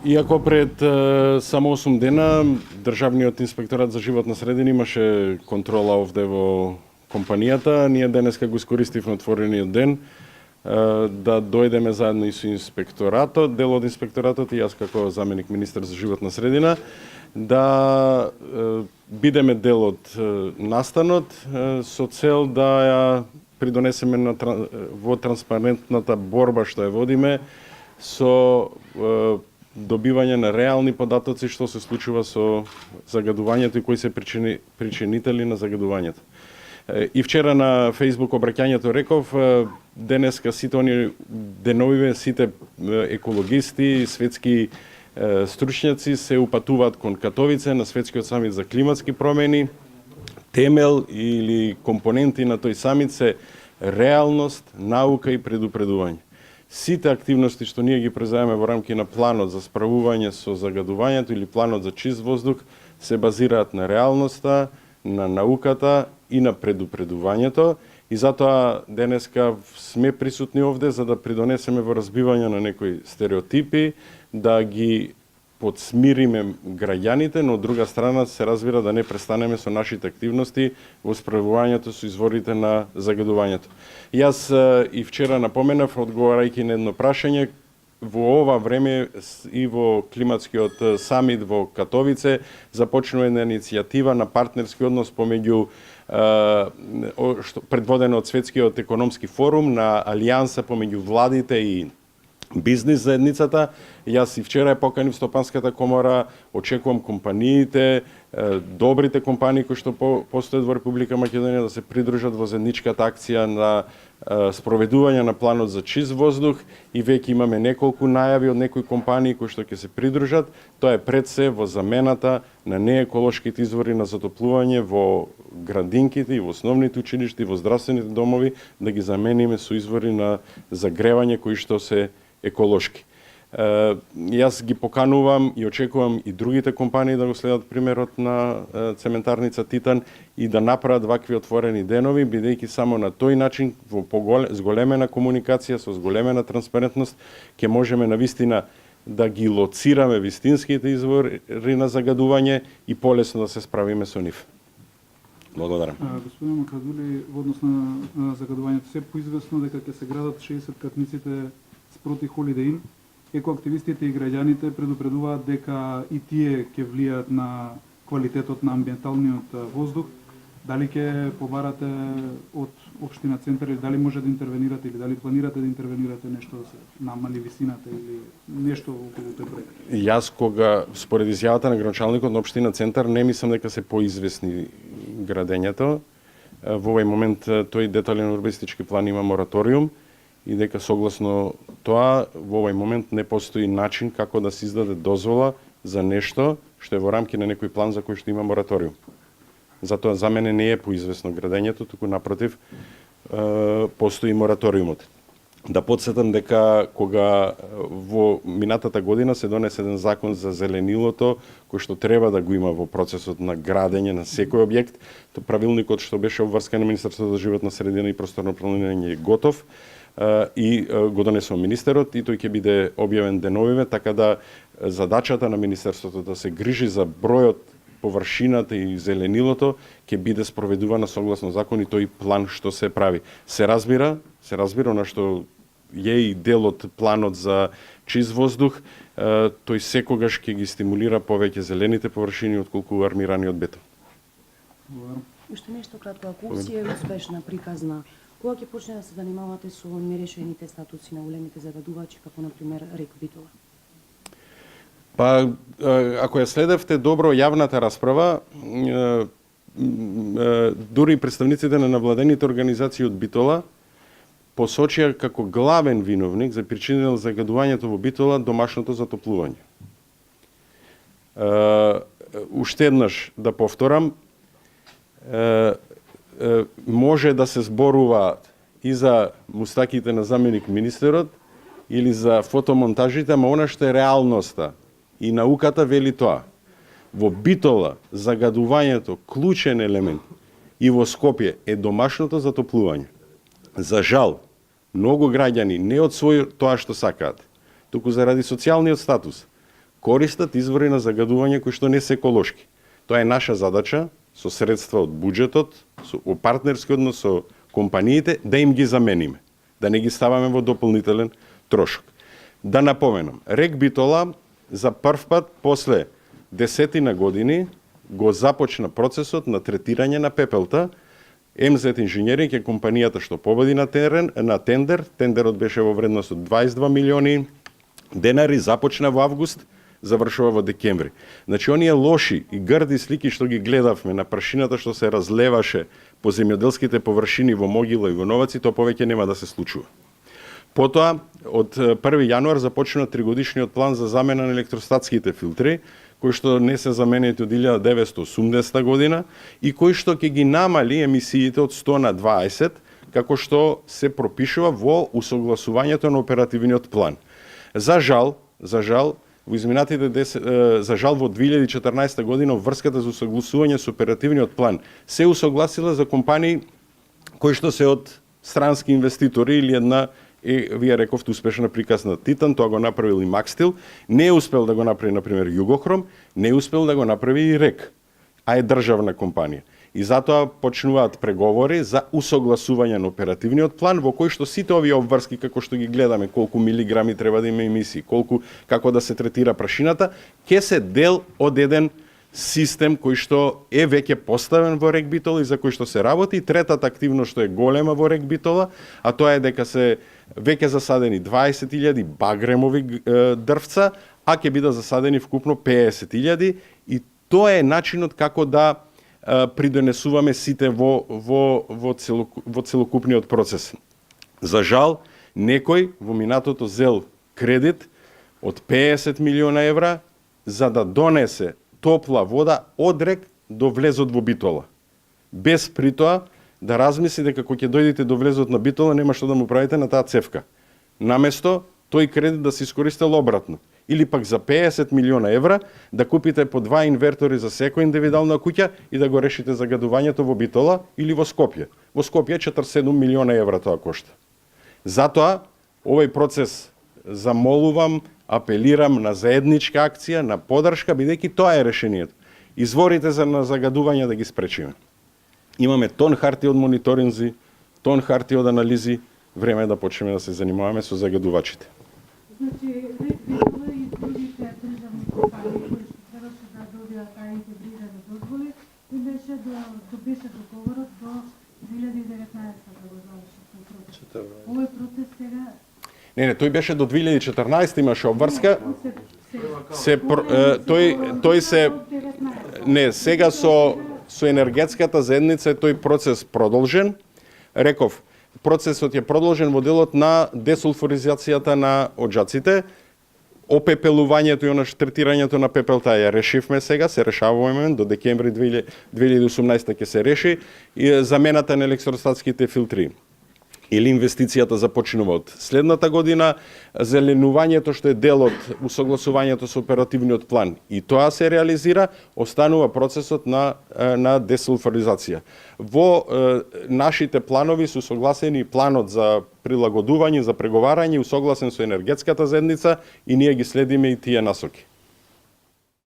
Иако пред само 8 дена Државниот инспекторат за животна средина имаше контрола овде во компанијата, ние денеска го искористивме отворениот ден да дојдеме заедно и со инспекторатот, дел од инспекторатот и јас како заменик министер за животна средина, да бидеме дел од настанот со цел да ја придонесеме во транспарентната борба што ја водиме со добивање на реални податоци што се случува со загадувањето и кои се причинители на загадувањето. И вчера на Facebook обраќањето реков, денеска сите они деновиве, сите екологисти, светски стручњаци се упатуваат кон Катовице на светскиот самит за климатски промени. Темел или компоненти на тој самит се реалност, наука и предупредување. Сите активности што ние ги преземаме во рамки на планот за справување со загадувањето или планот за чист воздух се базираат на реалноста, на науката и на предупредувањето, и затоа денеска сме присутни овде за да придонесеме во разбивање на некои стереотипи, да ги подсмириме граѓаните, но од друга страна се разбира да не престанеме со нашите активности во справувањето со изворите на загадувањето. Јас и вчера напоменав, одговарајќи на едно прашање, во ова време и во климатскиот самит во Катовице започнува една иницијатива на партнерски однос помеѓу предводена од Светскиот економски форум, на алијанса помеѓу владите и бизнис заедницата. Јас и вчера ја поканив Стопанската комора, очекувам компаниите, добрите компании кои што постојат во Република Македонија да се придружат во заедничката акција на спроведување на планот за чист воздух, и веќе имаме неколку најави од некои компании кои што ќе се придружат. Тоа е пред се во замената на нееколошките извори на затоплување во градинките и во основните училишта и во здравствените домови, да ги замениме со извори на загревање кои што се еколошки. Јас ги поканувам и очекувам и другите компании да го следат примерот на цементарница Титан и да направат вакви отворени денови, бидејќи само на тој начин, во зголемена комуникација, со зголемена транспарентност, ќе можеме навистина да ги лоцираме вистинските извори на загадување и полесно да се справиме со нив. Благодарам. Господин Макрадули, во однос на загадувањето, се поизвестно дека ќе се градат 60 катниците спроти Холидей Ин. Екоактивистите и граѓаните предупредуваат дека и тие ќе влијаат на квалитетот на амбиенталниот воздух. Дали ќе побарате од општина Центар или дали може да интервенирате или дали планирате да интервенирате нешто да се намали висината или нешто околу тој проект? Јас кога според изјавата на градоначалникот на општина Центар не мислам дека се поизвестни градењето. Во овој момент тој детален урбанистички план има мораториум и дека согласно тоа во овој момент не постои начин како да се издаде дозвола за нешто што е во рамки на некој план за кој што има мораториум. Затоа за мене не е поизвестно градењето, туку напротив постои мораториумот. Да подсетам дека кога во минатата година се донесе еден закон за зеленилото, кој што треба да го има во процесот на градење на секој објект, тоа правилникот што беше обврскан на Министерството за животна средина и просторно планирање е готов, и го донесува министерот и тој ќе биде објавен деновиве, така да задачата на министерството да се грижи за бројот, површината и зеленилото ќе биде спроведувана согласно закон и тој план што се прави. Се разбира на што е и дел од планот за чист воздух, тој секогаш ќе ги стимулира повеќе зелените површини отколку армираниот бетон. Уште нешто кратко, ако си е успешна, приказна, кога ќе почне да се занимавате со нерешените статуси на големите загадувачи, како например РЕК Битола? Па, ако ја следевте добро јавната расправа, дури представниците на навладените организации од Битола посочија како главен виновник за причинено загадувањето во Битола домашното затоплување. Уште еднаш да повторам, може да се зборуваат и за мустаките на заменик министерот или за фотомонтажите, ама она што е реалноста и науката вели тоа. Во Битола загадувањето клучен елемент и во Скопје е домашното затоплување. За жал, многу граѓани не од свој тоа што сакаат, туку заради социјалниот статус, користат извори на загадување кои што не се еколошки. Тоа е наша задача со средства од буџетот, со партнерски однос со компаниите, да им ги замениме, да не ги ставаме во дополнителен трошок. Да напоменам, РЕК Битола за прв пат после десетина години го започна процесот на третирање на пепелта. МЗ Инженеринг е компанијата што победи на тендер. Тендерот беше во вредност од 22 милиони денари, започна во август, завршува во декември. Значи, оние лоши и грди слики што ги гледавме на прашината што се разлеваше по земјоделските површини во Могила и во Новаци, тоа повеќе нема да се случува. Потоа, од 1 јануар започна тригодишниот план за замена на електростатските филтри, кои што не се заменети од 1980 година и кои што ќе ги намали емисиите од 100 на 20, како што се пропишува во усогласувањето на оперативниот план. За жал, во изминатите за жал во 2014 година врската за усогласување со оперативниот план се усогласила за компании кои што се од странски инвеститори или една вие рековте успешна приказна Титан, тоа го направил и Макстил, не е успел да го направи, например, Југохром, не е успел да го направи и РЕК, а е државна компанија. И затоа почнуваат преговори за усогласување на оперативниот план, во кој што сите овие обврски, како што ги гледаме, колку милиграми треба да има емисии, како да се третира прашината, ќе се дел од еден систем кој што е веќе поставен во РЕК Битола и за кој што се работи. Третата активност што е голема во РЕК Битола, а тоа е дека се веќе засадени 20.000 багремови дрвца, а ќе бидат засадени вкупно 50.000 и тоа е начинот како да придонесуваме сите во целокупниот процес. За жал, некој во минатото зел кредит од 50 милиона евра за да донесе топла вода од РЕК до влезот во Битола. Без при тоа да размисли дека кога ќе дојдете до влезот на Битола нема што да му правите на таа цевка. Наместо тој кредит да се искористел обратно. Или пак за 50 милиона евра да купите по 2 инвертори за секоја индивидуална куќа и да го решите загадувањето во Битола или во Скопје. Во Скопје 47 милиона евра тоа кошта. Затоа овој процес замолувам, апелирам на заедничка акција, на поддршка, бидејќи тоа е решението. Изворите за загадување да ги спречиме. Имаме тон хартија од мониторинзи, тон хартија од анализи, време е да почнеме да се занимаваме со загадувачите. Значи, Битола и другите државни компании кои што требаше да добијат таа интегрирани дозволи, и беше договорот до 2019 да го заврши тој процес. Овој процес сега Не, тој беше до 2014, имаше обврска. Тој се не, сега со енергетската заедница е тој процес продолжен. Реков, процесот е продолжен во делот на десулфуризацијата на оджаците, опепелувањето и третирањето на пепелта ја решивме сега, се решава во момент, до декември 2018 ќе се реши, и замената на електростатските филтри. Или инвестицијата започнува од следната година, зеленувањето што е дел од усогласувањето со оперативниот план. И тоа се реализира, останува процесот на десулфуризација. Во нашите планови се согласени планот за прилагодување, за преговарање, усогласен со енергетската заедница и ние ги следиме и тие насоки.